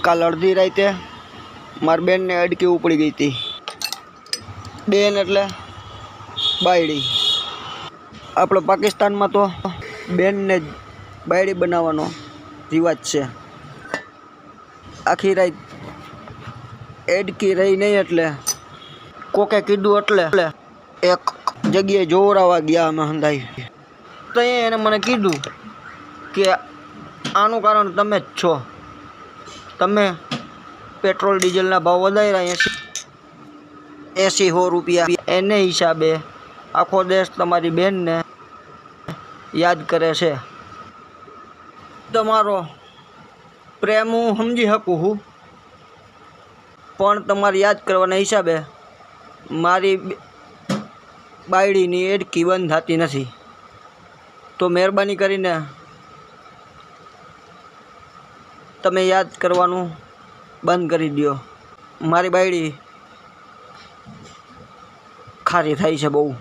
કાલ અડધી રાતે મારી બેનને અડકી ઉપડી ગઈ હતી। બેન એટલે બાયડી। આપણે પાકિસ્તાનમાં તો બેનને જ બાયડી બનાવવાનો રિવાજ છે। આખી રાત એડકી રહી નહીં એટલે કોકે કીધું એટલે એક જગ્યાએ જોવરાવા ગયા અમે હંધાઈ। તો એને મને કીધું કે આનું કારણ તમે જ છો। તમે પેટ્રોલ ડીઝલના ભાવ વધાર્યા 80-100 રૂપિયા। એને હિસાબે આખો દેશ તમારી બેનને યાદ કરે છે। તમારો પ્રેમ હું સમજી શકું છું, પણ તમારે યાદ કરવાના હિસાબે મારી બાયડીની એડકી બંધ થતી નથી। તો મહેરબાની કરીને તમે યાદ કરવાનું બંધ કરી દો। મારી બાયડી ખારી થાય છે બહુ।